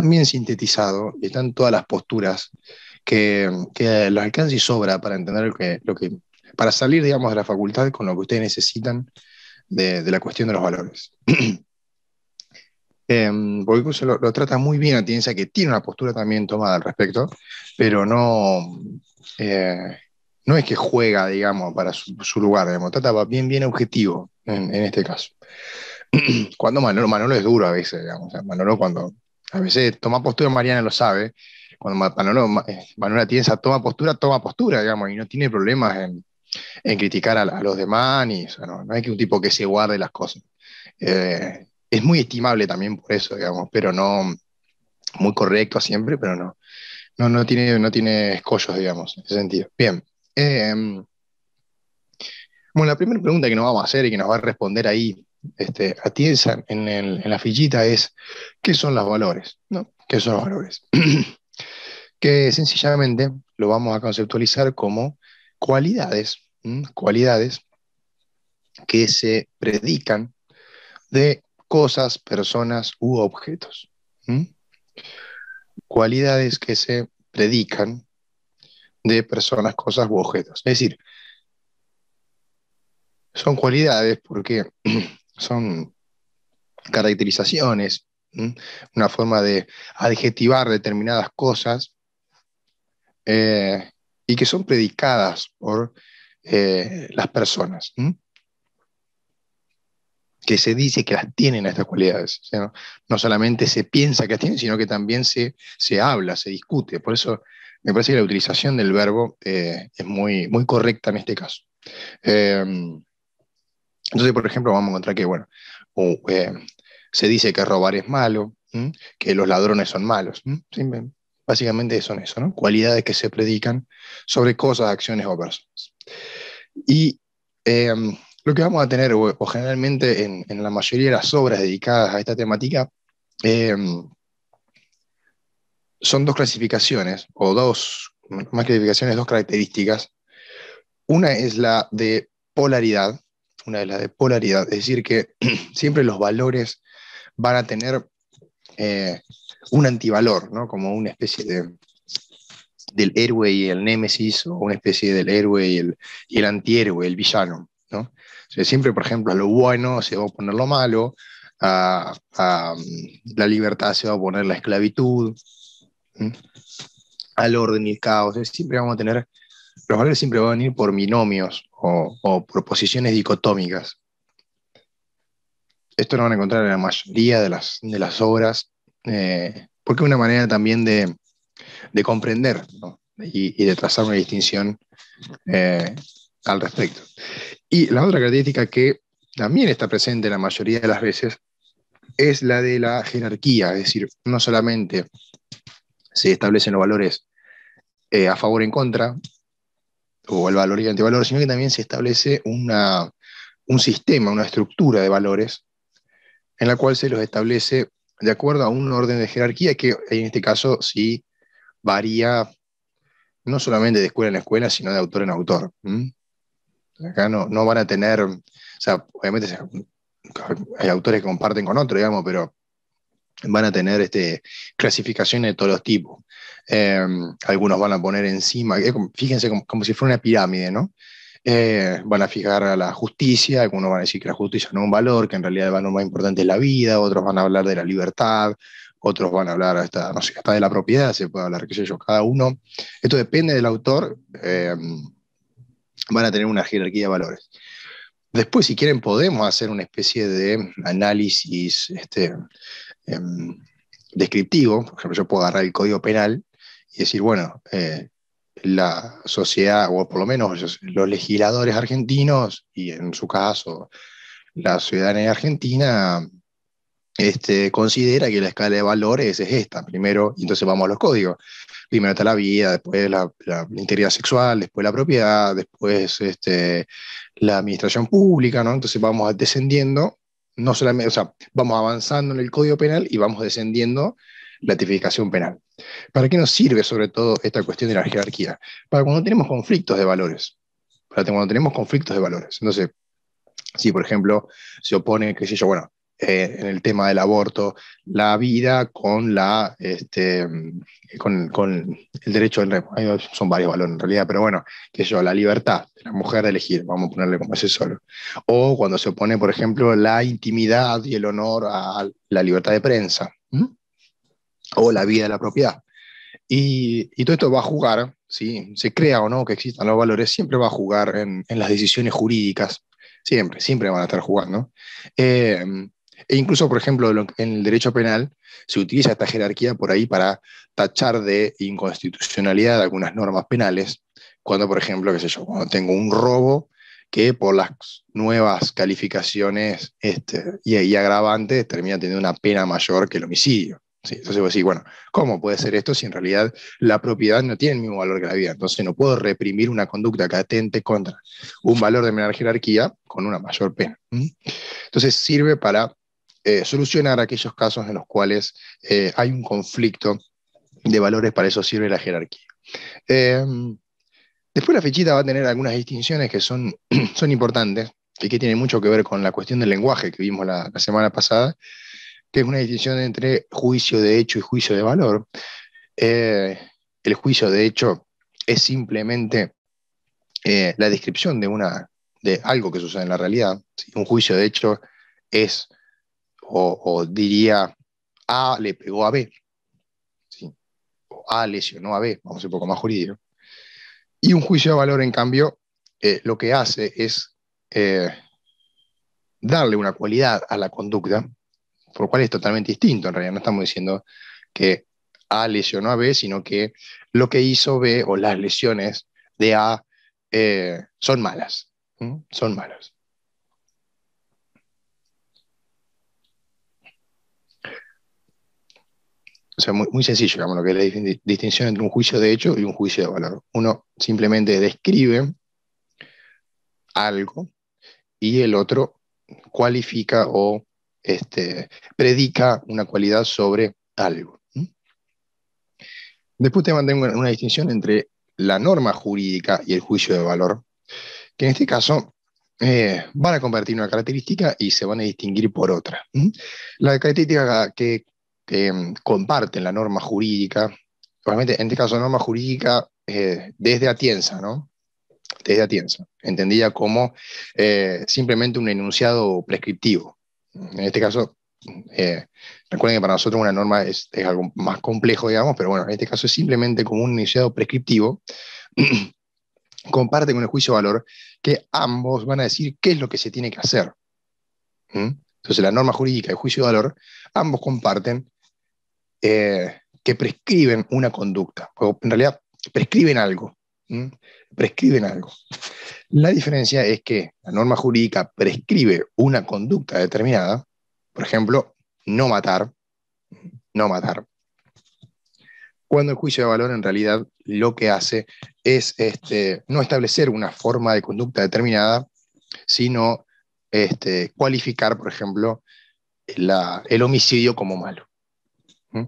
bien sintetizado, y están todas las posturas que los alcanza y sobra para entender para salir, digamos, de la facultad con lo que ustedes necesitan de la cuestión de los valores. Porque incluso lo trata muy bien a Tienza, que tiene una postura también tomada al respecto, pero eh, no es que juega, digamos, para su lugar, digamos, trata bien objetivo en este caso. Cuando Manolo es duro a veces, digamos, o sea, Manolo cuando a veces toma postura, Mariana lo sabe, cuando Manolo Atienza toma postura, digamos, y no tiene problemas en criticar a los demás, ni, o sea, no es que un tipo que se guarde las cosas. Es muy estimable también por eso, digamos, pero no muy correcto siempre, pero no tiene escollos, digamos, en ese sentido. Bien. Eh, bueno, la primera pregunta que nos vamos a hacer y que nos va a responder ahí Atienza en la fichita es, ¿qué son los valores? ¿No? ¿Qué son los valores? Que sencillamente lo vamos a conceptualizar como cualidades, cualidades que se predican de cosas, personas u objetos. ¿Mm? Cualidades que se predican de personas, cosas u objetos. Es decir, son cualidades porque son caracterizaciones, ¿m? Una forma de adjetivar determinadas cosas eh, y que son predicadas por las personas, ¿m? Que se dice que las tienen estas cualidades. O sea, no solamente se piensa que las tienen, sino que también se habla, se discute. Por eso me parece que la utilización del verbo es muy correcta en este caso. Eh, entonces, por ejemplo, vamos a encontrar que, bueno, o, se dice que robar es malo, ¿m? Que los ladrones son malos. ¿M? Sí, básicamente son eso, ¿no? Cualidades que se predican sobre cosas, acciones o personas. Y eh, lo que vamos a tener, o generalmente en la mayoría de las obras dedicadas a esta temática, eh, son dos clasificaciones, o dos, más clasificaciones, dos características. Una es la de polaridad, una es la de polaridad, es decir, que siempre los valores van a tener eh, un antivalor, ¿no? Como una especie del héroe y el némesis, o una especie del héroe y el antihéroe, el villano, ¿no? O sea, siempre, por ejemplo, a lo bueno se va a oponer lo malo, a la libertad se va a oponer la esclavitud, ¿m? Al orden y el caos. Siempre vamos a tener, los valores siempre van a venir por binomios o por posiciones dicotómicas. Esto lo van a encontrar en la mayoría de las obras, porque es una manera también de comprender, ¿no? Y de trazar una distinción eh, al respecto. Y la otra característica que también está presente la mayoría de las veces es la de la jerarquía, es decir, no solamente se establecen los valores a favor o en contra, o el valor y el antivalor, sino que también se establece un sistema, una estructura de valores en la cual se los establece de acuerdo a un orden de jerarquía que en este caso sí varía no solamente de escuela en escuela, sino de autor en autor. ¿M? Acá no van a tener, o sea, obviamente hay autores que comparten con otros, digamos, pero van a tener clasificaciones de todos los tipos. Eh, Algunos van a poner encima, fíjense como si fuera una pirámide, ¿no? Van a fijar a la justicia, algunos van a decir que la justicia no es un valor, que en realidad el valor más importante es la vida, otros van a hablar de la libertad, otros van a hablar hasta, no sé, hasta de la propiedad, se puede hablar, qué sé yo, cada uno. Esto depende del autor, van a tener una jerarquía de valores. Después, si quieren, podemos hacer una especie de análisis em, descriptivo. Por ejemplo, yo puedo agarrar el Código Penal y decir, bueno, la sociedad, o por lo menos los legisladores argentinos, y en su caso la ciudadanía argentina, considera que la escala de valores es esta. Primero, y entonces vamos a los códigos. Primero está la vida, después la integridad sexual, después la propiedad, después la administración pública, ¿no? Entonces vamos descendiendo, no solamente, o sea, vamos avanzando en el Código Penal y vamos descendiendo la tipificación penal. ¿Para qué nos sirve sobre todo esta cuestión de la jerarquía? Para cuando tenemos conflictos de valores. Para cuando tenemos conflictos de valores. Entonces, si por ejemplo se opone, qué sé yo, bueno, en el tema del aborto, la vida con el derecho son varios valores en realidad, pero bueno, que yo, la libertad de la mujer de elegir, vamos a ponerle como ese solo. O cuando se opone, por ejemplo, la intimidad y el honor a la libertad de prensa, ¿m? O la vida de la propiedad. Y todo esto va a jugar, ¿sí? Se crea o no que existan los valores, siempre va a jugar en las decisiones jurídicas, siempre van a estar jugando. Eh, e incluso, por ejemplo, en el derecho penal se utiliza esta jerarquía por ahí para tachar de inconstitucionalidad algunas normas penales, cuando, por ejemplo, qué sé yo, cuando tengo un robo que por las nuevas calificaciones y agravantes termina teniendo una pena mayor que el homicidio. Sí, entonces vos decís, bueno, ¿cómo puede ser esto si en realidad la propiedad no tiene el mismo valor que la vida? Entonces no puedo reprimir una conducta que atente contra un valor de menor jerarquía con una mayor pena. Entonces sirve para solucionar aquellos casos en los cuales hay un conflicto de valores, para eso sirve la jerarquía. Eh, Después la fichita va a tener algunas distinciones que son, son importantes y que tienen mucho que ver con la cuestión del lenguaje que vimos la semana pasada, que es una distinción entre juicio de hecho y juicio de valor. Eh, el juicio de hecho es simplemente la descripción de algo que sucede en la realidad. ¿Sí? Un juicio de hecho es, o diría, A le pegó a B, ¿sí? O A lesionó a B, vamos a ser un poco más jurídico. Y un juicio de valor, en cambio, lo que hace es eh, darle una cualidad a la conducta, por lo cual es totalmente distinto. En realidad no estamos diciendo que A lesionó a B, sino que lo que hizo B o las lesiones de A son malas. Son malas. O sea, muy sencillo, digamos, lo que es la distinción entre un juicio de hecho y un juicio de valor. Uno simplemente describe algo y el otro cualifica o predica una cualidad sobre algo. Después te mantengo una distinción entre la norma jurídica y el juicio de valor, que en este caso van a convertir una característica y se van a distinguir por otra. La característica que comparten la norma jurídica, obviamente en este caso norma jurídica desde Atienza, ¿no? Desde Atienza, entendida como simplemente un enunciado prescriptivo. En este caso, recuerden que para nosotros una norma es algo más complejo, digamos, pero bueno, en este caso es simplemente como un enunciado prescriptivo, comparte con el juicio de valor, que ambos van a decir qué es lo que se tiene que hacer. Entonces la norma jurídica y el juicio de valor, ambos comparten que prescriben una conducta, o en realidad prescriben algo. Prescriben algo. La diferencia es que la norma jurídica prescribe una conducta determinada, por ejemplo, no matar, no matar, cuando el juicio de valor en realidad lo que hace es no establecer una forma de conducta determinada, sino cualificar, por ejemplo, el homicidio como malo. ¿Mm?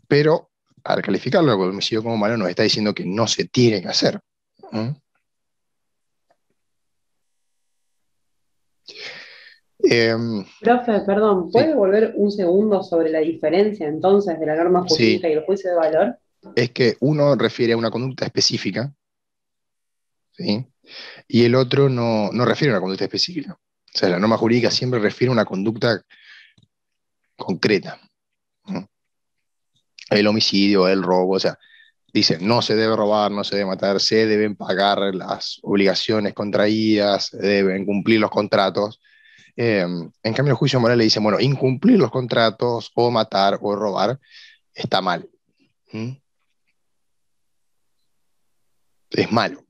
Pero al calificarlo como homicidio como malo nos está diciendo que no se tiene que hacer. ¿Mm? Profe, perdón, Sí, ¿puede volver un segundo sobre la diferencia entonces de la norma sí, jurídica y el juicio de valor? es que uno refiere a una conducta específica, ¿sí? Y el otro no refiere a una conducta específica. O sea, la norma jurídica siempre refiere a una conducta concreta. ¿No? El homicidio, el robo, o sea, dice, no se debe robar, no se debe matar, se deben pagar las obligaciones contraídas, se deben cumplir los contratos. En cambio, el juicio moral le dice, bueno, incumplir los contratos o matar o robar está mal. ¿Mm? Es malo.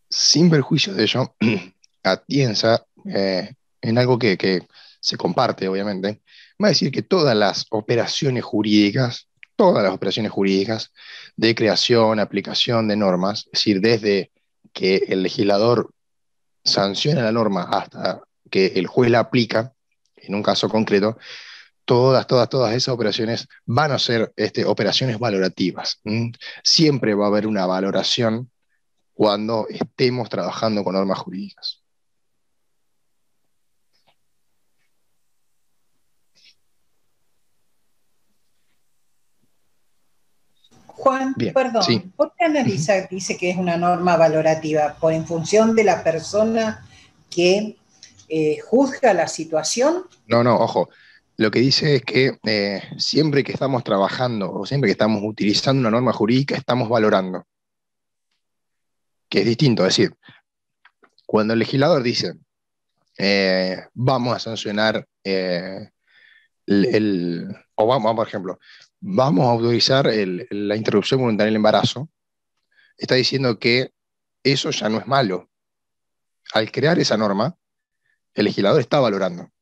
Sin perjuicio de ello, atienza en algo que se comparte, obviamente, va a decir que todas las operaciones jurídicas de creación, aplicación de normas, es decir, desde que el legislador sanciona la norma hasta que el juez la aplica, en un caso concreto, todas esas operaciones van a ser operaciones valorativas. Siempre va a haber una valoración cuando estemos trabajando con normas jurídicas. Juan, Bien, sí. perdón, ¿por qué analizar dice que es una norma valorativa? ¿Por en función de la persona que juzga la situación? No, no, ojo. Lo que dice es que siempre que estamos trabajando o siempre que estamos utilizando una norma jurídica, estamos valorando, que es distinto. Es decir, cuando el legislador dice, vamos a sancionar o vamos, por ejemplo, vamos a autorizar la interrupción voluntaria del embarazo, está diciendo que eso ya no es malo. Al crear esa norma, el legislador está valorando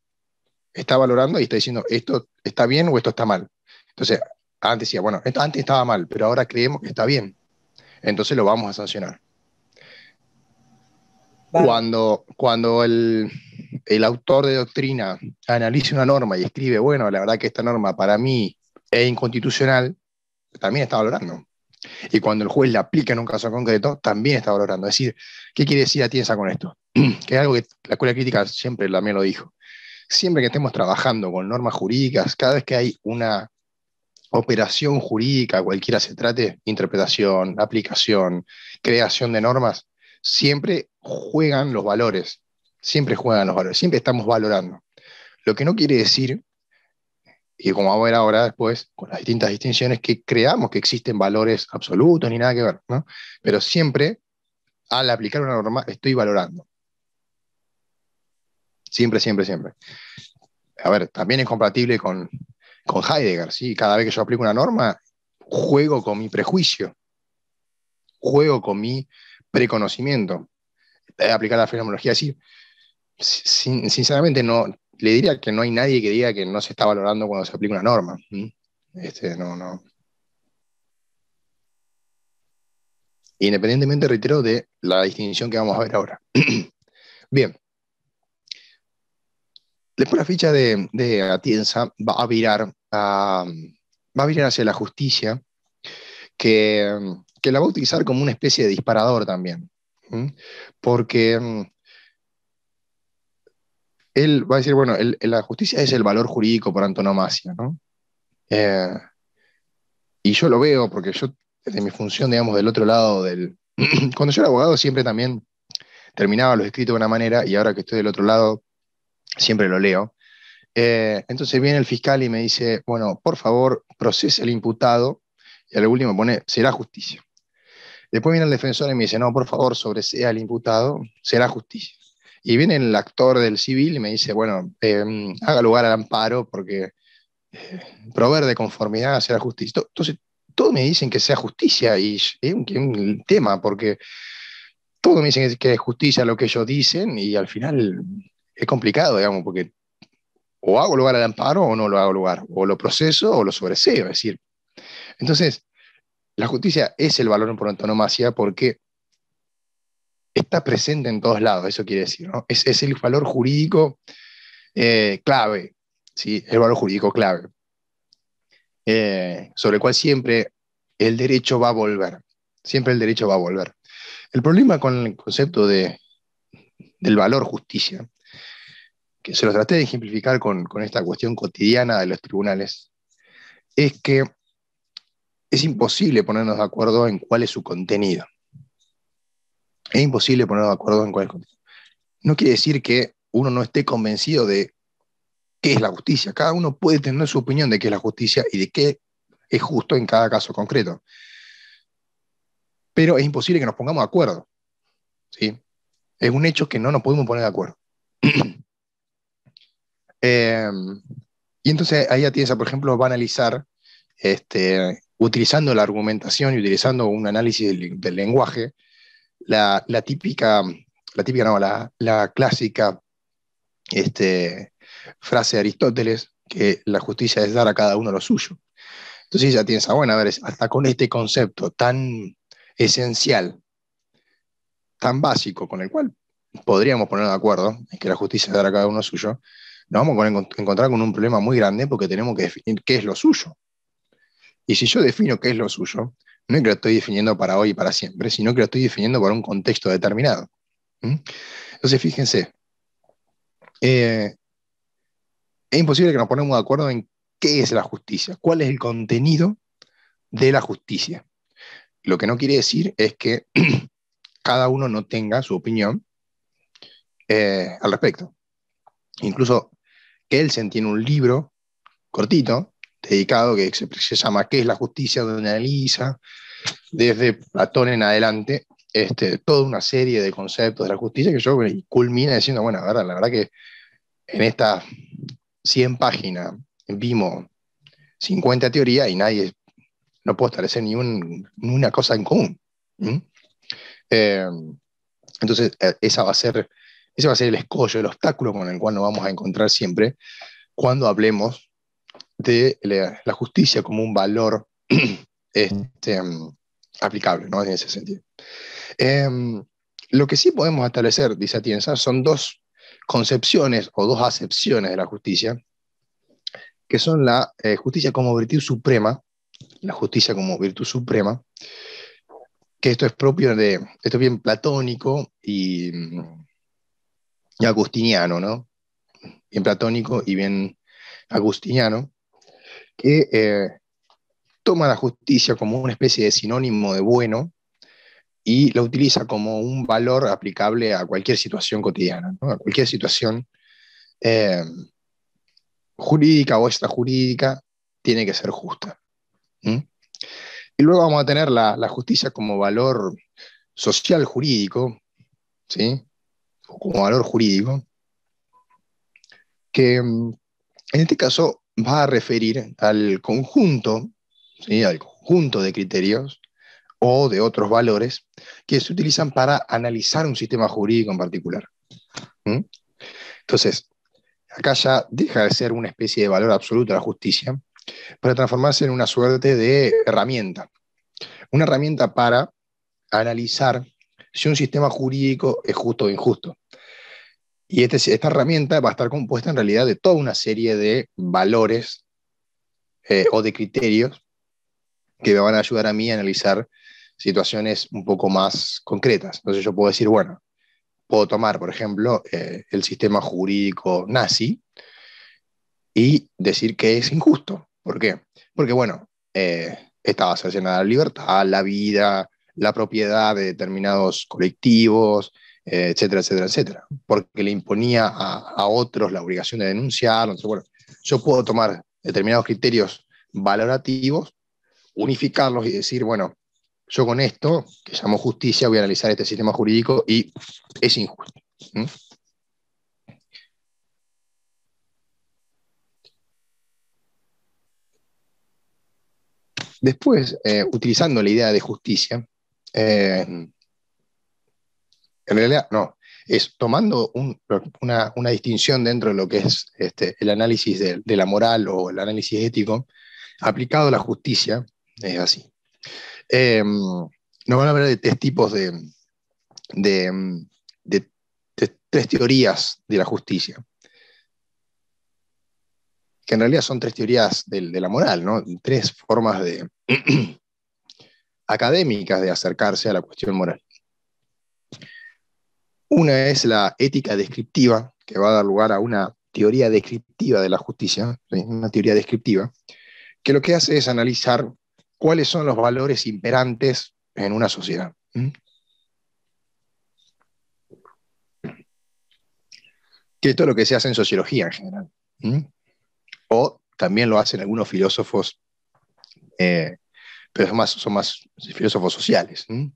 y está diciendo esto está bien o esto está mal. Entonces, antes decía, bueno, esto antes estaba mal, pero ahora creemos que está bien, entonces lo vamos a sancionar. Vale. Cuando el autor de doctrina analiza una norma y escribe, bueno, la verdad que esta norma para mí es inconstitucional, también está valorando. Y cuando el juez la aplica en un caso concreto, también está valorando. Es decir, ¿qué quiere decir Atienza con esto? Que es algo que la escuela crítica siempre también lo dijo. Siempre que estemos trabajando con normas jurídicas, cada vez que hay una operación jurídica, cualquiera se trate, interpretación, aplicación, creación de normas, siempre juegan los valores, siempre estamos valorando. Lo que no quiere decir, y como vamos a ver ahora después, con las distintas distinciones, que creamos que existen valores absolutos ni nada que ver, ¿no? Pero siempre, al aplicar una norma, estoy valorando. Siempre, siempre, siempre. A ver, también es compatible con Heidegger, ¿sí? Cada vez que yo aplico una norma, juego con mi prejuicio, juego con mi preconocimiento. Aplicar la fenomenología, así, sinceramente no, le diría que no hay nadie que diga que no se está valorando cuando se aplica una norma. No, no. Independientemente, reitero, de la distinción que vamos a ver ahora. Bien. Después la ficha de Atienza va a virar hacia la justicia, que la va a utilizar como una especie de disparador también. Porque él va a decir, bueno, la justicia es el valor jurídico por antonomasia, ¿no? Eh, y yo lo veo porque yo, desde mi función, digamos, del otro lado del... Cuando yo era abogado siempre también terminaba los escritos de una manera y ahora que estoy del otro lado siempre lo leo. Entonces viene el fiscal y me dice, bueno, por favor, procese al imputado, y al último pone, será justicia. Después viene el defensor y me dice, no, por favor, sobresea al imputado, será justicia. Y viene el actor del civil y me dice, bueno, haga lugar al amparo porque proveer de conformidad será justicia. Entonces, todos me dicen que sea justicia y es un tema porque todos me dicen que es justicia lo que ellos dicen y al final es complicado, digamos, porque o hago lugar al amparo o no lo hago lugar, o lo proceso o lo sobreseo, es decir. Entonces, la justicia es el valor por antonomasia porque está presente en todos lados, eso quiere decir, ¿no? Es el valor jurídico clave, ¿sí? El valor jurídico clave, sobre el cual siempre el derecho va a volver, siempre el derecho va a volver. El problema con el concepto del valor justicia, que se lo traté de ejemplificar con esta cuestión cotidiana de los tribunales, es que es imposible ponernos de acuerdo en cuál es su contenido. Es imposible ponernos de acuerdo en cuál es el contenido. No quiere decir que uno no esté convencido de qué es la justicia. Cada uno puede tener su opinión de qué es la justicia y de qué es justo en cada caso concreto. Pero es imposible que nos pongamos de acuerdo, ¿sí? Es un hecho que no nos podemos poner de acuerdo. eh, y entonces ahí Atienza, por ejemplo, va a analizar, utilizando la argumentación y utilizando un análisis del lenguaje, la típica no, la clásica frase de Aristóteles, que la justicia es dar a cada uno lo suyo. Entonces ella piensa, bueno, a ver, hasta con este concepto tan esencial, tan básico, con el cual podríamos poner de acuerdo, en que la justicia es dar a cada uno lo suyo, nos vamos a encontrar con un problema muy grande porque tenemos que definir qué es lo suyo. Y si yo defino qué es lo suyo, no es que lo estoy definiendo para hoy y para siempre, sino que lo estoy definiendo para un contexto determinado. Entonces, fíjense, es imposible que nos ponemos de acuerdo en qué es la justicia, cuál es el contenido de la justicia. Lo que no quiere decir es que cada uno no tenga su opinión al respecto. Incluso Kelsen tiene un libro cortito, dedicado, que se llama ¿Qué es la justicia?, donde analiza desde Platón en adelante toda una serie de conceptos de la justicia que yo culmina diciendo, bueno, la verdad que en estas 100 páginas vimos 50 teorías y no puedo establecer ni una cosa en común. ¿Mm? Eh, entonces, ese va a ser el escollo, el obstáculo con el cual nos vamos a encontrar siempre cuando hablemos de la justicia como un valor aplicable, ¿no? En ese sentido. Lo que sí podemos establecer, dice Atienza, son dos concepciones o dos acepciones de la justicia, que son la justicia como virtud suprema, la justicia como virtud suprema, que esto es bien platónico y agustiniano, ¿no? Bien platónico y bien agustiniano, que toma la justicia como una especie de sinónimo de bueno y la utiliza como un valor aplicable a cualquier situación cotidiana, ¿no? A cualquier situación jurídica o extrajurídica tiene que ser justa. ¿Mm? Y luego vamos a tener la justicia como valor social jurídico, ¿sí? O como valor jurídico, que en este caso va a referir al conjunto, ¿sí? Al conjunto de criterios o de otros valores que se utilizan para analizar un sistema jurídico en particular. ¿Mm? Entonces, acá ya deja de ser una especie de valor absoluto de la justicia para transformarse en una suerte de herramienta. Una herramienta para analizar si un sistema jurídico es justo o injusto. Y esta herramienta va a estar compuesta en realidad de toda una serie de valores o de criterios que me van a ayudar a mí a analizar situaciones un poco más concretas. Entonces yo puedo decir, bueno, puedo tomar, por ejemplo, el sistema jurídico nazi y decir que es injusto. ¿Por qué? Porque, bueno, estaba cercenada la libertad, la vida, la propiedad de determinados colectivos, etcétera, etcétera, etcétera. Porque le imponía a otros la obligación de denunciar. Entonces, bueno, yo puedo tomar determinados criterios valorativos, unificarlos y decir, bueno, yo con esto, que llamo justicia, voy a analizar este sistema jurídico y es injusto. ¿Mm? Después, utilizando la idea de justicia, en realidad no, es tomando una distinción dentro de lo que es el análisis de la moral o el análisis ético, aplicado a la justicia, es así. Nos van a hablar de tres tipos de, de tres teorías de la justicia, que en realidad son tres teorías de la moral, ¿no? Tres formas académicas de acercarse a la cuestión moral. Una es la ética descriptiva, que va a dar lugar a una teoría descriptiva de la justicia, ¿sí? Una teoría descriptiva, que lo que hace es analizar cuáles son los valores imperantes en una sociedad. ¿Mm? Que esto es lo que se hace en sociología en general. ¿Mm? O también lo hacen algunos filósofos, pero son más filósofos sociales. ¿Mm?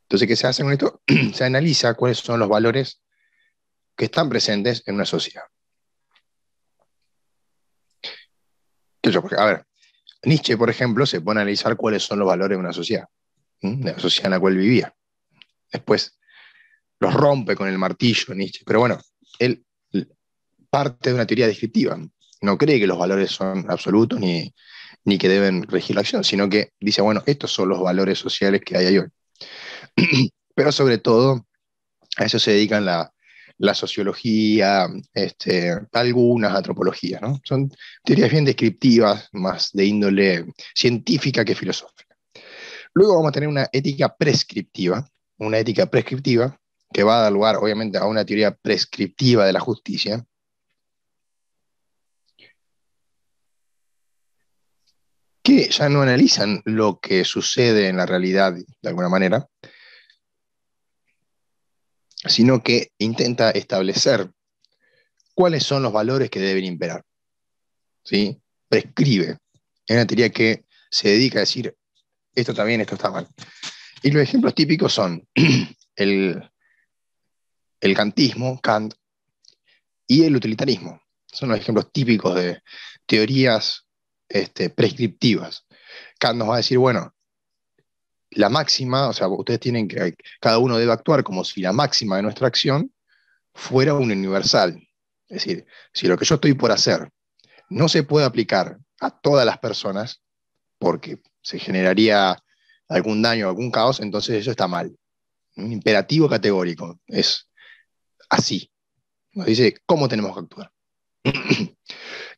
Entonces, ¿qué se hace con esto? Se analiza cuáles son los valores que están presentes en una sociedad. A ver, Nietzsche, por ejemplo, se pone a analizar cuáles son los valores de una sociedad, de la sociedad en la cual vivía. Después los rompe con el martillo Nietzsche, pero bueno, él parte de una teoría descriptiva. No cree que los valores son absolutos ni que deben regir la acción, sino que dice, bueno, estos son los valores sociales que hay hoy. Pero sobre todo, a eso se dedican la sociología, algunas antropologías, ¿no? Son teorías bien descriptivas, más de índole científica que filosófica. Luego vamos a tener una ética prescriptiva que va a dar lugar, obviamente, a una teoría prescriptiva de la justicia, que ya no analizan lo que sucede en la realidad de alguna manera, sino que intenta establecer cuáles son los valores que deben imperar, ¿sí? Prescribe. Es una teoría que se dedica a decir, esto está bien, esto está mal. Y los ejemplos típicos son el, el kantismo, Kant, y el utilitarismo. Son los ejemplos típicos de teorías prescriptivas. Kant nos va a decir, bueno, la máxima, o sea, ustedes tienen que, cada uno debe actuar como si la máxima de nuestra acción fuera un universal. Es decir, si lo que yo estoy por hacer no se puede aplicar a todas las personas, porque se generaría algún daño, algún caos, entonces eso está mal. Un imperativo categórico, es así. Nos dice cómo tenemos que actuar.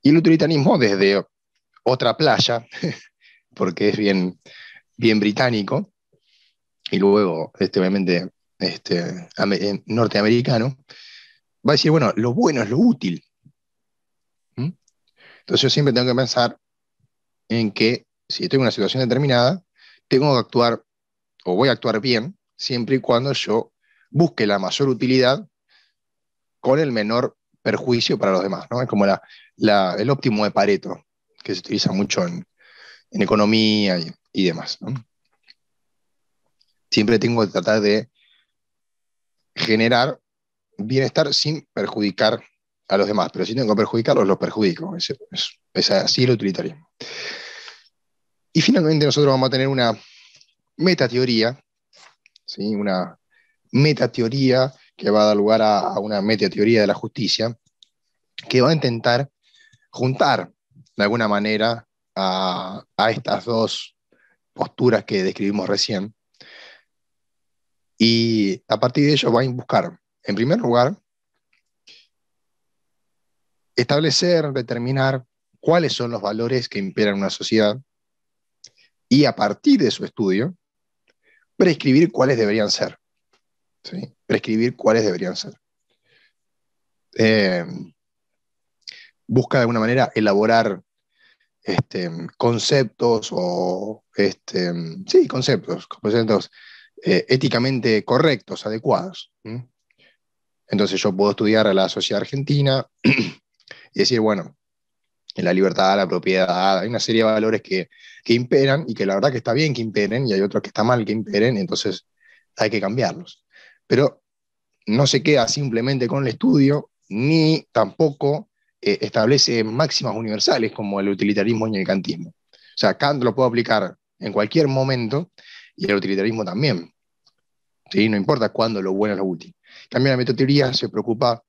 Y el utilitarismo desde otra playa, porque es bien, bien británico, y luego, obviamente, norteamericano, va a decir, bueno, lo bueno es lo útil. ¿Mm? Entonces yo siempre tengo que pensar en que si estoy en una situación determinada, tengo que actuar, o voy a actuar bien, siempre y cuando yo busque la mayor utilidad con el menor perjuicio para los demás, ¿no? Es como el óptimo de Pareto, que se utiliza mucho en economía y demás, ¿no? Siempre tengo que tratar de generar bienestar sin perjudicar a los demás, pero si tengo que perjudicarlos, los perjudico. Es así el utilitarismo. Y finalmente nosotros vamos a tener una metateoría, ¿sí? Una metateoría que va a dar lugar a una metateoría de la justicia, que va a intentar juntar de alguna manera a estas dos posturas que describimos recién, y a partir de ello va a buscar, en primer lugar, establecer, determinar cuáles son los valores que imperan en una sociedad y a partir de su estudio, prescribir cuáles deberían ser. ¿Sí? Prescribir cuáles deberían ser. Busca de alguna manera elaborar conceptos o conceptos éticamente correctos, adecuados. ¿Mm? Entonces yo puedo estudiar a la sociedad argentina y decir, bueno, en la libertad, la propiedad, hay una serie de valores que imperan y que la verdad que está bien que imperen y hay otros que está mal que imperen, entonces hay que cambiarlos. Pero no se queda simplemente con el estudio, ni tampoco establece máximas universales como el utilitarismo y el kantismo. O sea, Kant lo puede aplicar en cualquier momento y el utilitarismo también. ¿Sí? No importa cuándo lo bueno es lo útil. También la metateoría se preocupa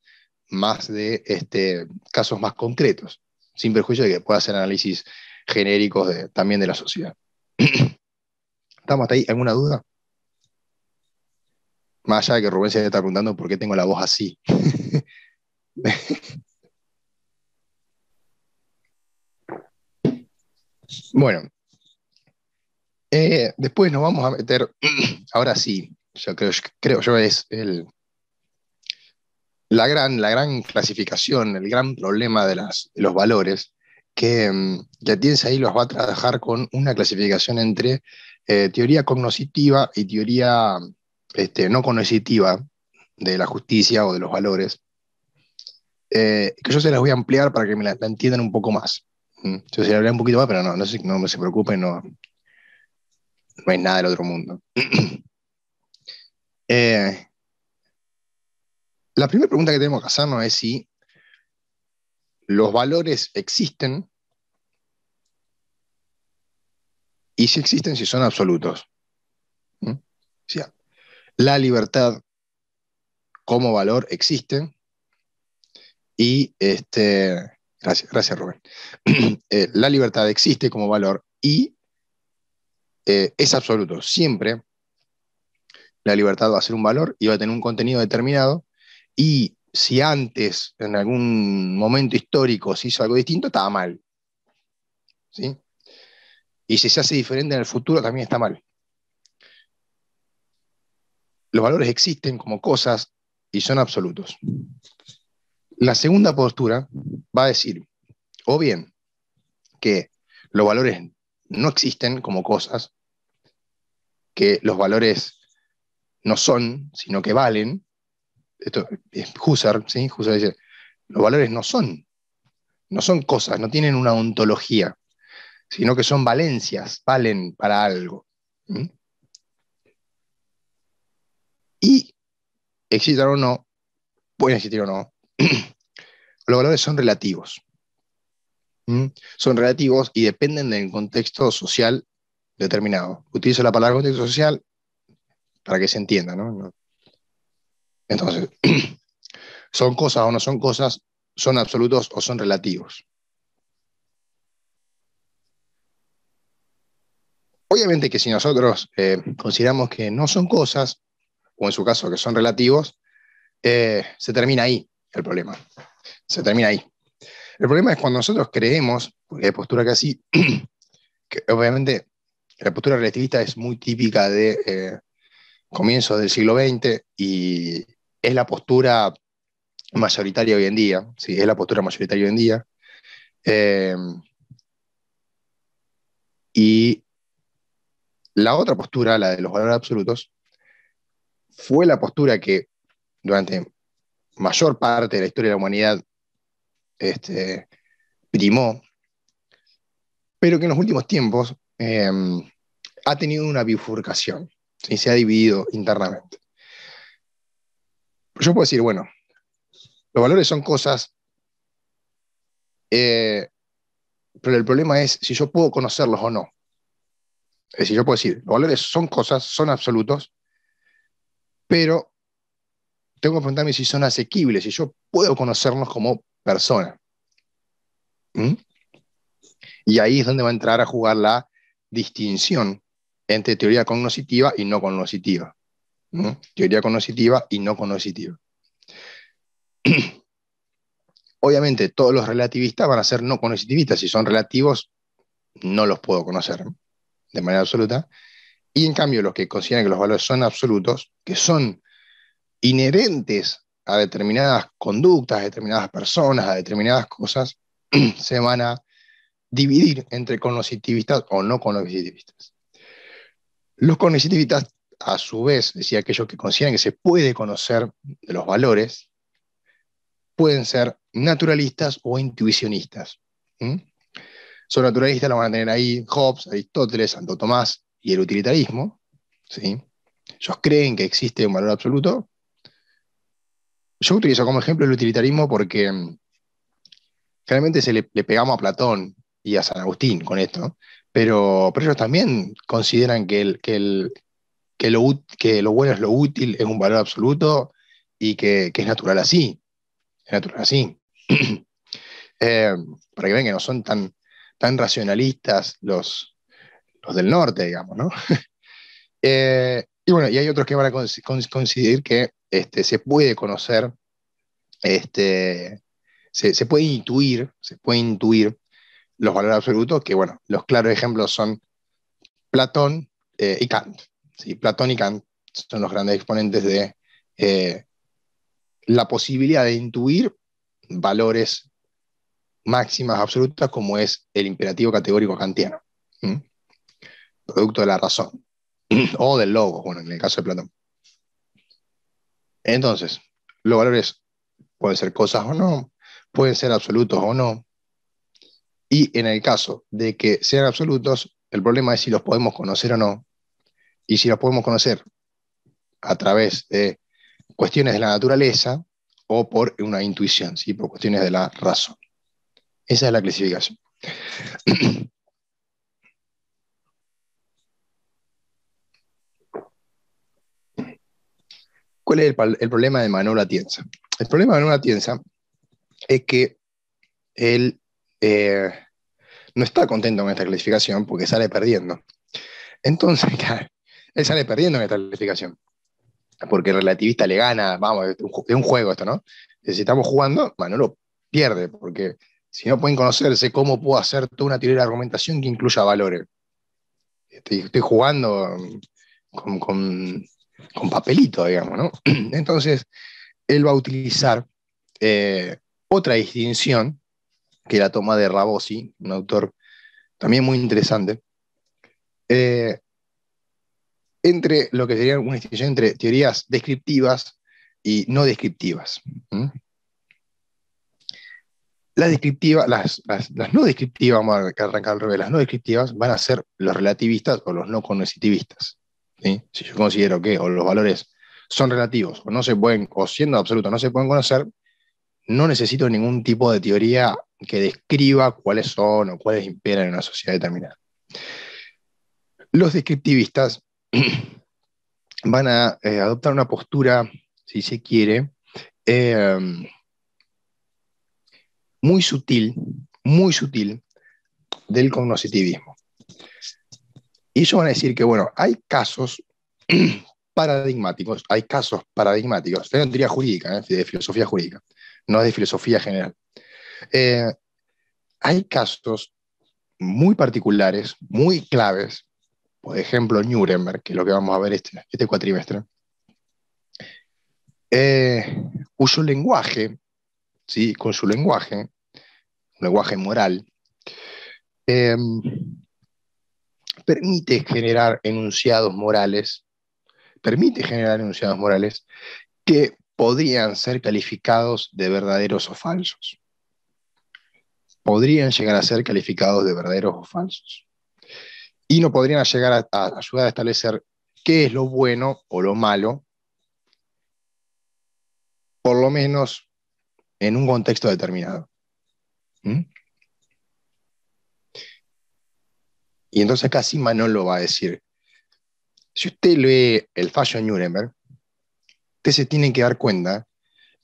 más de casos más concretos, sin perjuicio de que pueda hacer análisis genéricos también de la sociedad. ¿Estamos hasta ahí? ¿Alguna duda? Más allá de que Rubén se está preguntando por qué tengo la voz así. Bueno, después nos vamos a meter, ahora sí, yo creo yo es la gran clasificación, el gran problema de los valores, que Atienza ahí los va a trabajar con una clasificación entre teoría cognoscitiva y teoría no cognoscitiva de la justicia o de los valores, que yo se las voy a ampliar para que me la entiendan un poco más. Yo se la hablé un poquito más, pero no se preocupen, no es nada del otro mundo. La primera pregunta que tenemos que hacernos es si los valores existen y si existen, si son absolutos. O sea, la libertad como valor existe y gracias Rubén. La libertad existe como valor y es absoluto. Siempre la libertad va a ser un valor y va a tener un contenido determinado, y si antes, en algún momento histórico, se hizo algo distinto, estaba mal. ¿Sí? Y si se hace diferente en el futuro, también está mal. Los valores existen como cosas y son absolutos. La segunda postura va a decir, o bien, que los valores no existen como cosas, que los valores no son, sino que valen. Esto es Husserl, ¿sí? Husserl dice, los valores no son cosas, no tienen una ontología, sino que son valencias, valen para algo. ¿Mm? Y existan o no, pueden existir o no, los valores son relativos. ¿Mm? Son relativos y dependen del contexto social determinado. Utilizo la palabra contexto social para que se entienda, ¿no? Entonces, son cosas o no son cosas, son absolutos o son relativos. Obviamente que si nosotros consideramos que no son cosas, o en su caso que son relativos, se termina ahí el problema. Se termina ahí. El problema es cuando nosotros creemos, porque hay postura que así, que obviamente la postura relativista es muy típica de comienzos del siglo XX y es la postura mayoritaria hoy en día, sí, es la postura mayoritaria hoy en día. Eh, y la otra postura, la de los valores absolutos, fue la postura que durante mayor parte de la historia de la humanidad primó, pero que en los últimos tiempos ha tenido una bifurcación, ¿sí? Se ha dividido internamente. Yo puedo decir, bueno, los valores son cosas, pero el problema es si yo puedo conocerlos o no. Es decir, yo puedo decir, los valores son cosas, son absolutos, pero tengo que preguntarme si son asequibles, si yo puedo conocerlos como persona. ¿Mm? Y ahí es donde va a entrar a jugar la distinción entre teoría cognoscitiva y no cognoscitiva. ¿Mm? Teoría cognoscitiva y no cognoscitiva. Obviamente, todos los relativistas van a ser no cognoscitivistas. Si son relativos, no los puedo conocer, ¿no?, de manera absoluta. Y en cambio, los que consideran que los valores son absolutos, que son inherentes a determinadas conductas, a determinadas personas, a determinadas cosas, se van a dividir entre cognoscitivistas o no cognoscitivistas. Los cognoscitivistas, a su vez, decía aquellos que consideran que se puede conocer de los valores, pueden ser naturalistas o intuicionistas. ¿Mm? Son naturalistas, lo van a tener ahí Hobbes, Aristóteles, Santo Tomás y el utilitarismo. ¿Sí? Ellos creen que existe un valor absoluto. Yo utilizo como ejemplo el utilitarismo porque generalmente le pegamos a Platón y a San Agustín con esto, pero ellos también consideran que lo bueno es lo útil, es un valor absoluto y que es natural así. Es natural así. Para que vean que no son tan racionalistas los del norte, digamos, ¿no? Y bueno, y hay otros que van a coincidir que se puede conocer, se puede intuir los valores absolutos, que bueno, los claros ejemplos son Platón y Kant. ¿Sí? Platón y Kant son los grandes exponentes de la posibilidad de intuir valores máximas absolutas como es el imperativo categórico kantiano. ¿Mm? Producto de la razón. O del logos, bueno, en el caso de Platón. Entonces, los valores pueden ser cosas o no, pueden ser absolutos o no. Y en el caso de que sean absolutos, el problema es si los podemos conocer o no. Y si los podemos conocer a través de cuestiones de la naturaleza o por una intuición, ¿sí? Por cuestiones de la razón. Esa es la clasificación. ¿Cuál es el problema de Manuel Atienza? El problema de Manuel Atienza es que él no está contento con esta clasificación porque sale perdiendo. Entonces, claro, él sale perdiendo en esta clasificación. Porque el relativista le gana, vamos, es un juego esto, ¿no? Si estamos jugando, Manolo pierde, porque si no pueden conocerse, ¿cómo puedo hacer toda una teoría de argumentación que incluya valores? Estoy jugando con papelito, digamos, ¿no? Entonces, él va a utilizar otra distinción, que la toma de Rabosi, un autor también muy interesante, eh, entre lo que sería una distinción entre teorías descriptivas y no descriptivas. ¿Mm? Las descriptivas, las no descriptivas, vamos a arrancar al revés, las no descriptivas van a ser los relativistas o los no cognitivistas. ¿Sí? Si yo considero que o los valores son relativos o no se pueden, o siendo absolutos no se pueden conocer, no necesito ningún tipo de teoría que describa cuáles son o cuáles imperan en una sociedad determinada. Los descriptivistas van a adoptar una postura, si se quiere, eh, muy sutil del cognoscitivismo. Y ellos van a decir que, bueno, hay casos paradigmáticos, de teoría jurídica, de filosofía jurídica, no de filosofía general. Hay casos muy particulares, muy claves, por ejemplo, Nuremberg, que es lo que vamos a ver este cuatrimestre, cuyo lenguaje, ¿sí? Con su lenguaje, un lenguaje moral, permite generar enunciados morales que podrían ser calificados de verdaderos o falsos. Podrían llegar a ser calificados de verdaderos o falsos. Y no podrían llegar a ayudar a establecer qué es lo bueno o lo malo, por lo menos en un contexto determinado. ¿Mm? Y entonces acá sí Manolo va a decir, si usted lee el fallo de Nuremberg, usted se tiene que dar cuenta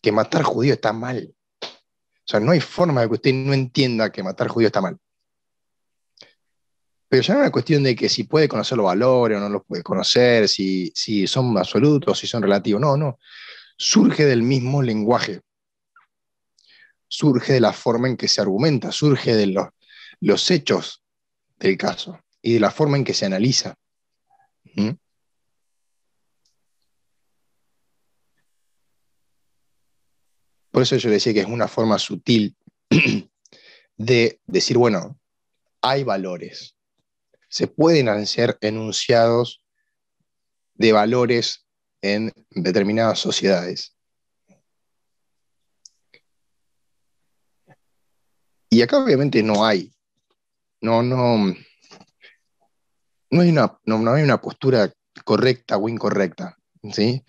que matar judíos está mal. O sea, no hay forma de que usted no entienda que matar judíos está mal. Pero ya no es una cuestión de que si puede conocer los valores o no los puede conocer, si son absolutos, si son relativos. No, no. Surge del mismo lenguaje. Surge de la forma en que se argumenta, surge de los hechos del caso y de la forma en que se analiza. ¿Mm? Por eso yo le decía que es una forma sutil de decir, bueno, hay valores. Se pueden hacer enunciados de valores en determinadas sociedades. Y acá obviamente no hay una postura correcta o incorrecta, ¿sí?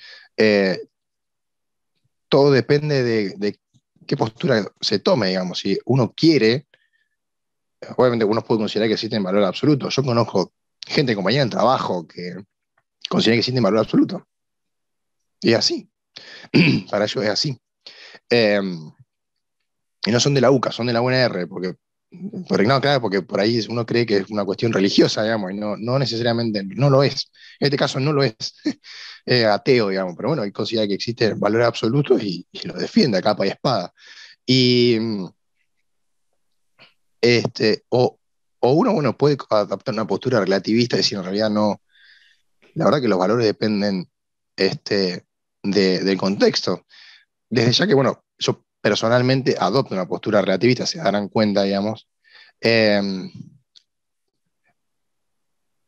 Todo depende de qué postura se tome, digamos. Si uno quiere, obviamente uno puede considerar que existen valores absolutos. Yo conozco gente, compañera en trabajo, que considera que existen valores absolutos. Y es así. Para ellos es así. Y no son de la UCA, son de la UNR, porque por ahí uno cree que es una cuestión religiosa, digamos, y no necesariamente, no lo es. En este caso no lo es. Ateo, digamos, pero bueno, él considera que existen valores absolutos y lo defiende a capa y espada. Y o uno, bueno, puede adaptar una postura relativista y decir, en realidad no, la verdad que los valores dependen del contexto. Desde ya que, bueno, yo personalmente adopto una postura relativista, se darán cuenta, digamos,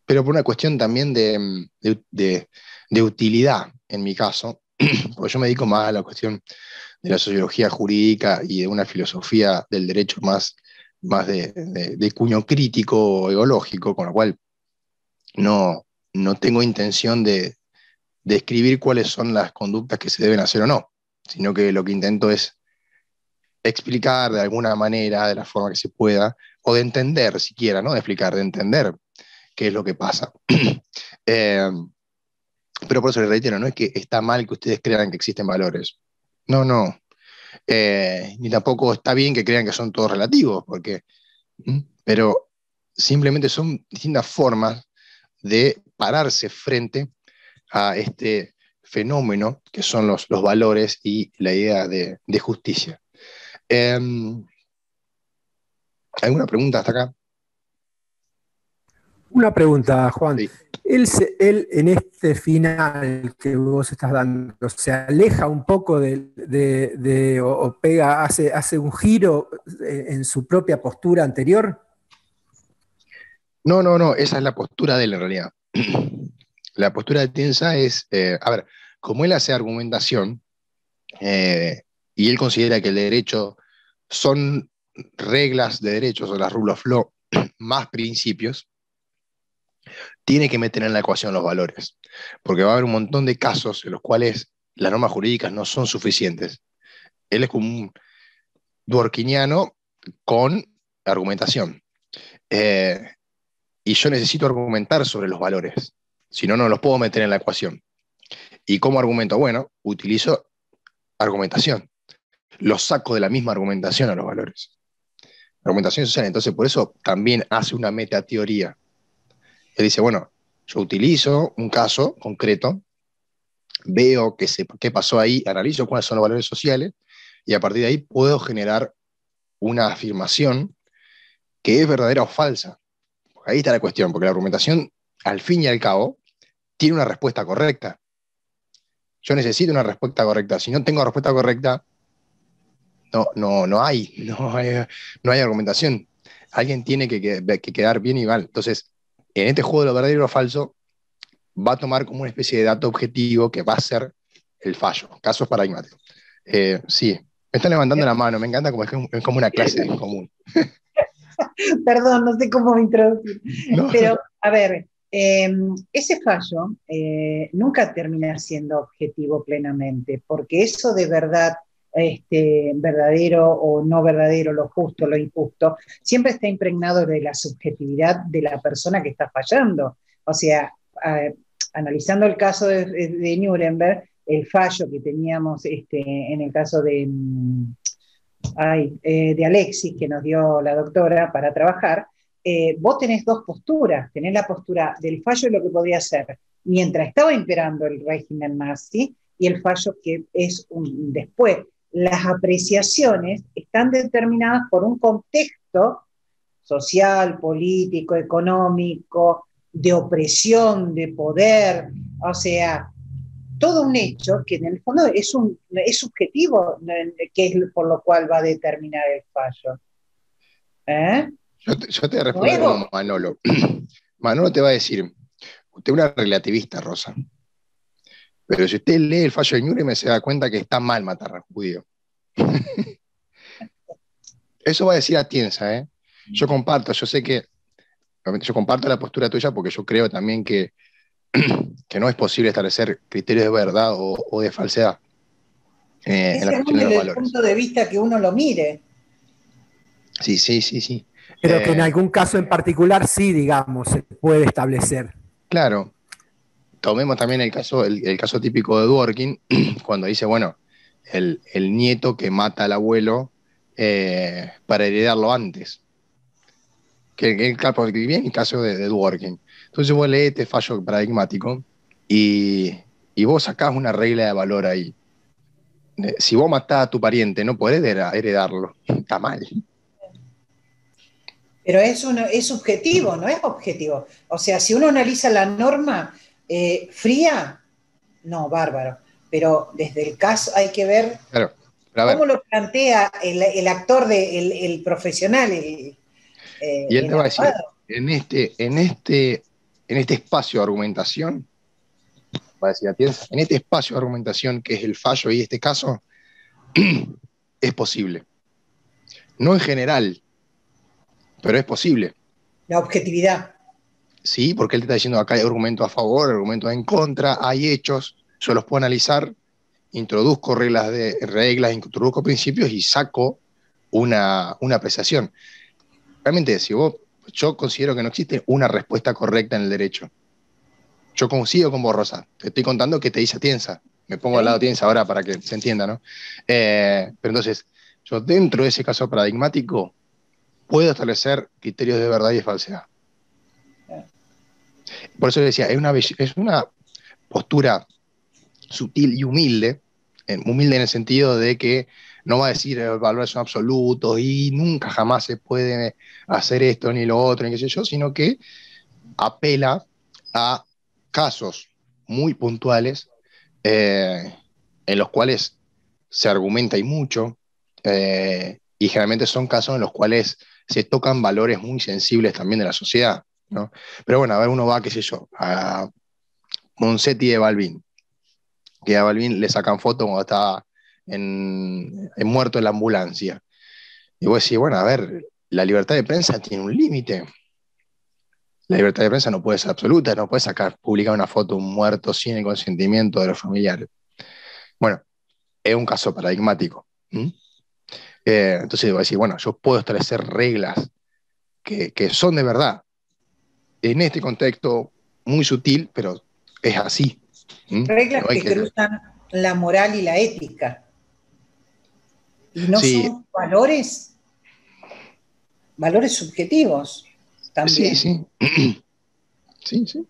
pero por una cuestión también de utilidad, en mi caso, porque yo me dedico más a la cuestión de la sociología jurídica y de una filosofía del derecho más de cuño crítico o ideológico, con lo cual no tengo intención de escribir cuáles son las conductas que se deben hacer o no, sino que lo que intento es explicar de alguna manera, de la forma que se pueda, o de entender siquiera, no de explicar, de entender qué es lo que pasa. Pero por eso les reitero, no es que está mal que ustedes crean que existen valores. No, no. Ni tampoco está bien que crean que son todos relativos, pero simplemente son distintas formas de pararse frente a este fenómeno que son los valores y la idea de justicia. ¿Alguna pregunta hasta acá? Una pregunta, Juan. Sí. Él en este final que vos estás dando, ¿se aleja un poco o pega, hace un giro en su propia postura anterior? No, esa es la postura de él en realidad. La postura de Tienza es, a ver, como él hace argumentación, y él considera que el derecho son reglas de derechos o las rule of law más principios, tiene que meter en la ecuación los valores, porque va a haber un montón de casos en los cuales las normas jurídicas no son suficientes. Él es como un dworkiniano con argumentación. Eh, y yo necesito argumentar sobre los valores, si no, no los puedo meter en la ecuación. ¿Y cómo argumento? Bueno, utilizo argumentación. Los saco de la misma argumentación a los valores. Argumentación social, entonces por eso también hace una metateoría. Él dice, bueno, yo utilizo un caso concreto, veo qué pasó ahí, analizo cuáles son los valores sociales, y a partir de ahí puedo generar una afirmación que es verdadera o falsa. Ahí está la cuestión, porque la argumentación, al fin y al cabo, tiene una respuesta correcta. Yo necesito una respuesta correcta. Si no tengo respuesta correcta, no hay argumentación. Alguien tiene que quedar bien y mal. Entonces, en este juego de lo verdadero o lo falso, va a tomar como una especie de dato objetivo que va a ser el fallo. Casos paradigmáticos. Sí, me están levantando la mano, me encanta como es como una clase en común. Perdón, no sé cómo introducir. No. Pero, a ver, ese fallo nunca termina siendo objetivo plenamente, porque eso de verdad, verdadero o no verdadero, lo justo, lo injusto, siempre está impregnado de la subjetividad de la persona que está fallando. O sea, analizando el caso de Nuremberg, el fallo que teníamos en el caso de Alexis, que nos dio la doctora para trabajar, vos tenés dos posturas, tenés la postura del fallo de lo que podría ser mientras estaba imperando el régimen nazi y el fallo que es después. Las apreciaciones están determinadas por un contexto social, político, económico, de opresión, de poder, o sea, todo un hecho que en el fondo es subjetivo, que es por lo cual va a determinar el fallo. Yo te respondo como Manolo. Manolo te va a decir, usted es una relativista, Rosa. Pero si usted lee el fallo de Nuremberg se da cuenta que está mal matar a judío. Eso va a decir Atienza, ¿eh? Yo comparto la postura tuya porque yo creo también que no es posible establecer criterios de verdad o de falsedad en la cuestión de los valores. Desde el punto de vista que uno lo mire. Sí. Pero que en algún caso en particular sí, digamos, se puede establecer. Claro. Tomemos también el caso típico de Dworkin, cuando dice, bueno, el nieto que mata al abuelo para heredarlo antes. Que bien el caso de Dworkin. Entonces vos lees este fallo paradigmático y vos sacás una regla de valor ahí. Si vos matás a tu pariente, no podés heredarlo. Está mal. Pero es subjetivo, no es objetivo. O sea, si uno analiza la norma fría, no, bárbaro. Pero desde el caso hay que ver cómo lo plantea el actor, el profesional. Y él te va a decir, en este espacio de argumentación, va a decir Atienza, en este espacio de argumentación que es el fallo y este caso, es posible. No en general, pero es posible. La objetividad. Sí, porque él te está diciendo acá hay argumentos a favor, argumentos en contra, hay hechos, yo los puedo analizar, introduzco reglas, introduzco principios y saco una apreciación. Realmente, yo considero que no existe una respuesta correcta en el derecho. Yo coincido con vos, Rosa. Te estoy contando que te dice Atienza. Me pongo al lado de Atienza ahora para que se entienda, ¿no? Pero entonces, yo dentro de ese caso paradigmático puedo establecer criterios de verdad y de falsedad. Por eso decía, es una postura sutil y humilde en el sentido de que no va a decir valores son absolutos y nunca jamás se puede hacer esto ni lo otro, ni qué sé yo, sino que apela a casos muy puntuales en los cuales se argumenta y mucho, y generalmente son casos en los cuales se tocan valores muy sensibles también de la sociedad. ¿no? Pero bueno, a ver, uno va, qué sé yo, a Monsetti de Balbín, que a Balbín le sacan fotos cuando estaba muerto en la ambulancia. Y vos decís, bueno, a ver, la libertad de prensa tiene un límite. La libertad de prensa no puede ser absoluta, no puede publicar una foto de un muerto sin el consentimiento de los familiares. Bueno, es un caso paradigmático. Entonces voy a decir, bueno, yo puedo establecer reglas que son de verdad. En este contexto muy sutil, pero es así. Reglas No hay que que... cruzan la moral y la ética. Y no Sí, son valores subjetivos sí, también. sí. Sí, sí.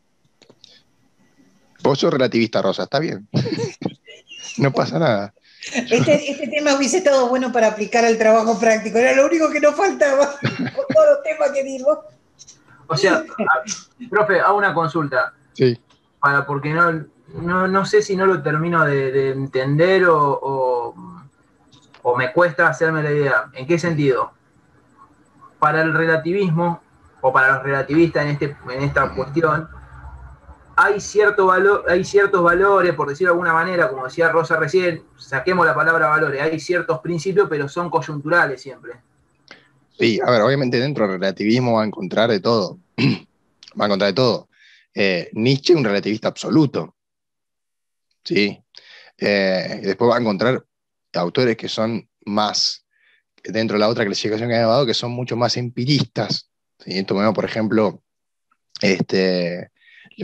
Vos sos relativista, Rosa, está bien. No pasa nada. Este tema hubiese estado bueno para aplicar al trabajo práctico, era lo único que nos faltaba con todos los temas que dimos. O sea, profe, hago una consulta. Sí. Porque no sé si no lo termino de entender o me cuesta hacerme la idea. ¿En qué sentido? Para el relativismo, o para los relativistas en esta cuestión, hay ciertos valores, por decirlo de alguna manera, como decía Rosa recién, saquemos la palabra valores, hay ciertos principios, pero son coyunturales siempre. Sí, a ver, obviamente dentro del relativismo va a encontrar de todo. Va a encontrar de todo. Nietzsche es un relativista absoluto. Sí. Después va a encontrar autores que son más, dentro de la otra clasificación que he dado, que son mucho más empiristas. ¿Sí? Tomemos, por ejemplo,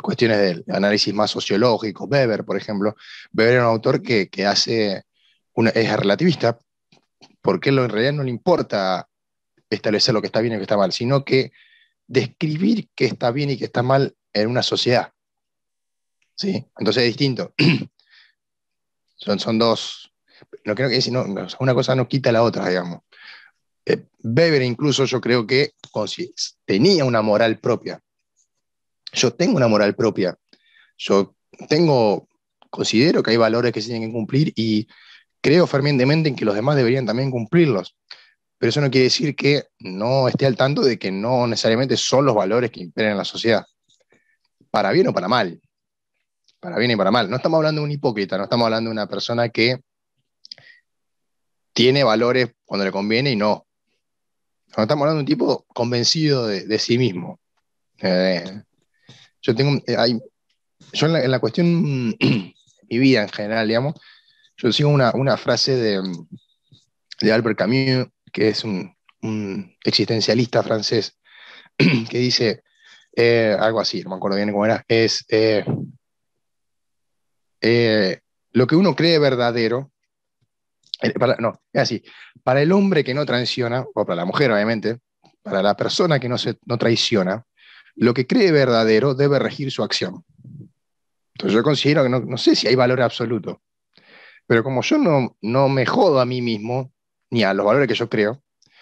cuestiones del análisis más sociológico. Weber, por ejemplo. Weber era un autor que es relativista, porque en realidad no le importa establecer lo que está bien y lo que está mal, sino que describir qué está bien y qué está mal en una sociedad. ¿Sí? Entonces es distinto. Son dos. No creo que una cosa no quita la otra, digamos. Weber incluso yo creo que tenía una moral propia. Yo tengo una moral propia. Yo considero que hay valores que se tienen que cumplir y creo fervientemente en que los demás deberían también cumplirlos. Pero eso no quiere decir que no esté al tanto de que no necesariamente son los valores que imperen en la sociedad. Para bien o para mal. Para bien y para mal. No estamos hablando de un hipócrita, no estamos hablando de una persona que tiene valores cuando le conviene y no. No estamos hablando de un tipo convencido de sí mismo. Yo en la cuestión, mi vida en general, digamos, yo sigo una frase de Albert Camus, que es un existencialista francés, que dice algo así, no me acuerdo bien cómo era, lo que uno cree verdadero, no, es así, para el hombre que no traiciona, o para la mujer obviamente, para la persona que no traiciona, lo que cree verdadero debe regir su acción. Entonces yo considero que no sé si hay valor absoluto, pero como yo no me jodo a mí mismo, ni a los valores que yo creo,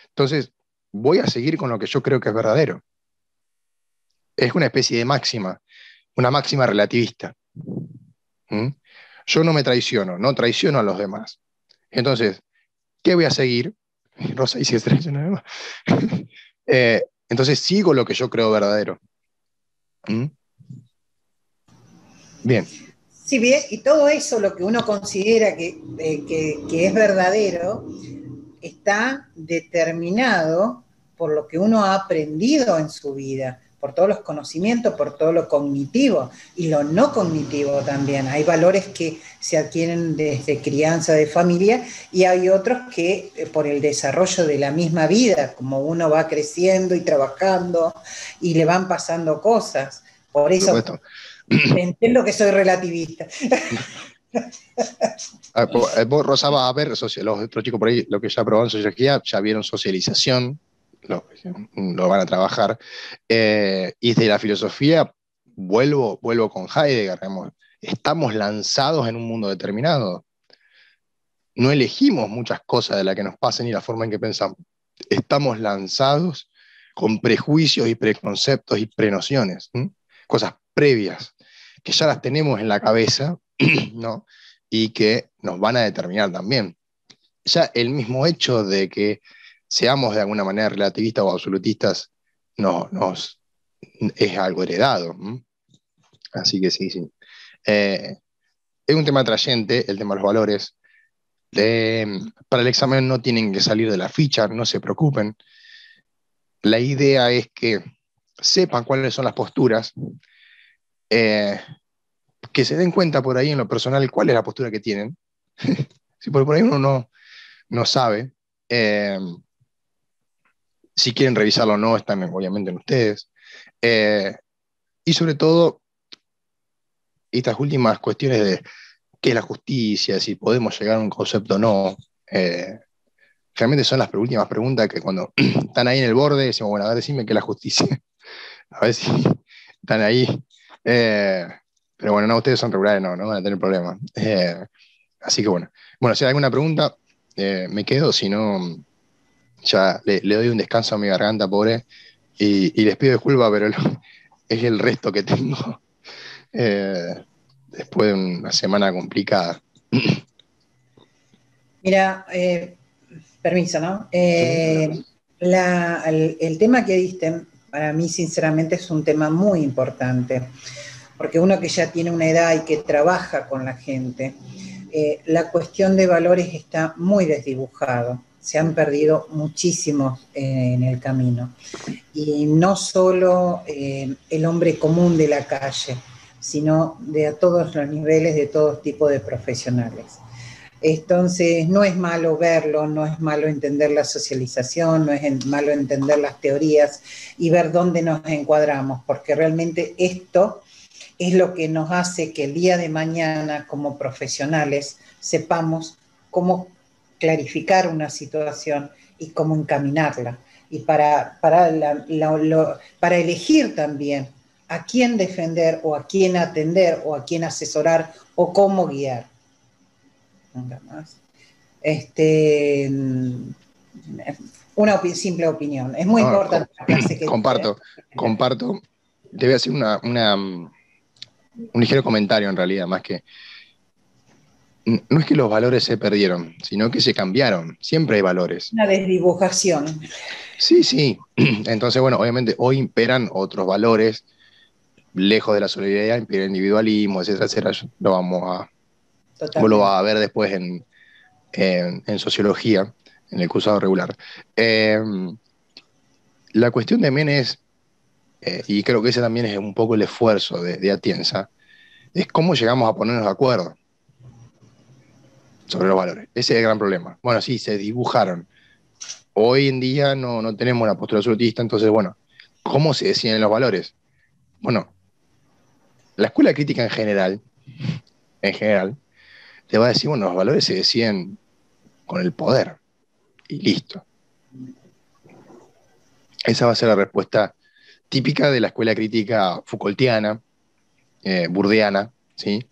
entonces voy a seguir con lo que yo creo que es verdadero. Es una especie de máxima, una máxima relativista. ¿Mm? Yo no me traiciono, no traiciono a los demás. Entonces, ¿qué voy a seguir? Rosa dice traiciona. Entonces sigo lo que yo creo verdadero. ¿Mm? Bien. Sí, bien, y todo eso, lo que uno considera que es verdadero, está determinado por lo que uno ha aprendido en su vida, por todos los conocimientos, por todo lo cognitivo y lo no cognitivo también. Hay valores que se adquieren desde crianza de familia y hay otros que por el desarrollo de la misma vida, como uno va creciendo y trabajando y le van pasando cosas. Por eso entiendo que soy relativista. Vos, Rosa, vas a ver, los otros chicos por ahí, lo que ya probaron sociología, ya vieron socialización, lo van a trabajar. Y de la filosofía, vuelvo con Heidegger, digamos, estamos lanzados en un mundo determinado. No elegimos muchas cosas de las que nos pasen ni la forma en que pensamos. Estamos lanzados con prejuicios y preconceptos y prenociones, cosas previas, que ya las tenemos en la cabeza, ¿no? Y que nos van a determinar también. Ya el mismo hecho de que seamos de alguna manera relativistas o absolutistas nos es algo heredado. Así que sí, sí. Es un tema atrayente, el tema de los valores. Para el examen no tienen que salir de la ficha, no se preocupen. La idea es que sepan cuáles son las posturas, que se den cuenta por ahí en lo personal cuál es la postura que tienen. Si por ahí uno no sabe, si quieren revisarlo o no, están obviamente en ustedes. Y sobre todo, estas últimas cuestiones de qué es la justicia, si podemos llegar a un concepto o no, realmente son las últimas preguntas que cuando están ahí en el borde decimos, bueno, a ver, decime qué es la justicia. A ver si están ahí. Pero bueno, no, ustedes son regulares, no van a tener problemas. Así que bueno. Bueno, si hay alguna pregunta, me quedo, si no, ya le doy un descanso a mi garganta, pobre, y les pido disculpas, pero es el resto que tengo después de una semana complicada. Mira, permiso, ¿no? Sí. El tema que diste, para mí sinceramente es un tema muy importante, porque uno que ya tiene una edad y que trabaja con la gente, la cuestión de valores está muy desdibujado, se han perdido muchísimos en el camino. Y no solo el hombre común de la calle, sino de a todos los niveles, de todo tipo de profesionales. Entonces, no es malo verlo, no es malo entender la socialización, no es malo entender las teorías y ver dónde nos encuadramos, porque realmente esto es lo que nos hace que el día de mañana, como profesionales, sepamos cómo clarificar una situación y cómo encaminarla. Y para elegir también a quién defender o a quién atender o a quién asesorar o cómo guiar. Nada más. Una simple opinión. Es muy importante la clase que comparto. Te voy a hacer un ligero comentario en realidad, más que no es que los valores se perdieron, sino que se cambiaron. Siempre hay valores. Una desdibujación. Sí, sí. Entonces, bueno, obviamente hoy imperan otros valores, lejos de la solidaridad, impera el individualismo, etcétera, etcétera. Vos lo vas a ver después en sociología, en el cursado regular. La cuestión también es, y creo que ese también es un poco el esfuerzo de Atienza, es cómo llegamos a ponernos de acuerdo sobre los valores. Ese es el gran problema. Bueno, sí, se dibujaron. Hoy en día no tenemos una postura absolutista, entonces, bueno, ¿cómo se deciden los valores? Bueno, la escuela crítica en general, te va a decir, bueno, los valores se deciden con el poder, y listo. Esa va a ser la respuesta típica de la escuela crítica Foucaultiana, burdeana, ¿sí?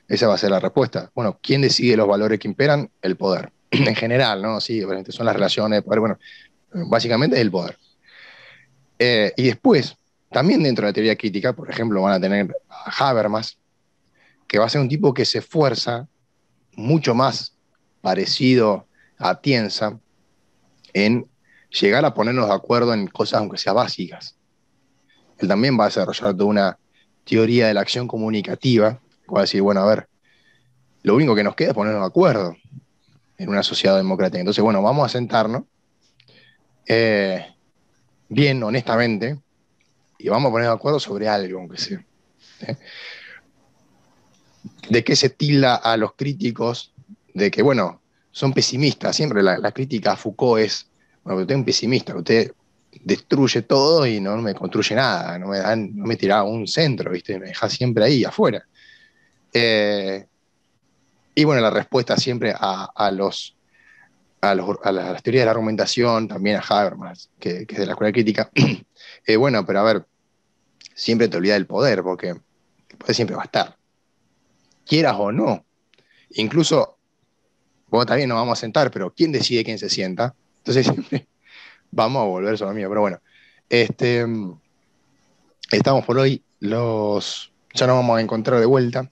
Esa va a ser la respuesta. Bueno, ¿quién decide los valores que imperan? El poder. En general, ¿no? Sí, son las relaciones de poder, bueno, básicamente es el poder. Y después, también dentro de la teoría crítica, por ejemplo, van a tener a Habermas, que va a ser un tipo que se esfuerza mucho más parecido a Atienza en llegar a ponernos de acuerdo en cosas aunque sean básicas. Él también va a desarrollar toda una teoría de la acción comunicativa, que va a decir, bueno, a ver, lo único que nos queda es ponernos de acuerdo en una sociedad democrática. Entonces, bueno, vamos a sentarnos bien, honestamente, y vamos a poner de acuerdo sobre algo, aunque sea. ¿De qué se tilda a los críticos? De que, bueno, son pesimistas. Siempre la crítica a Foucault es, bueno, usted es un pesimista, usted destruye todo y no me construye nada, no me tira a un centro, ¿viste? Me deja siempre ahí, afuera. Y bueno, la respuesta siempre a las teorías de la argumentación, también a Habermas, que es de la escuela crítica, bueno, pero a ver, siempre te olvidas del poder, porque el poder siempre va a estar, quieras o no. Incluso, vos también nos vamos a sentar, pero ¿quién decide quién se sienta? Entonces siempre vamos a volver sobre mí, pero bueno, estamos por hoy, ya nos vamos a encontrar de vuelta.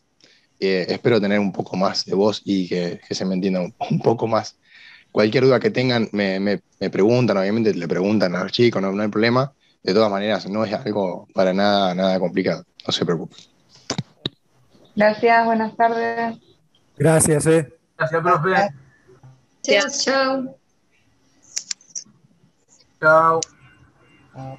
Espero tener un poco más de voz y que se me entienda un poco más. Cualquier duda que tengan me preguntan, obviamente le preguntan a los chicos, no hay problema. de todas maneras, no es algo para nada, nada complicado, no se preocupe. Gracias, buenas tardes. Gracias, Gracias, profe. Gracias, chao. Chao. Ah,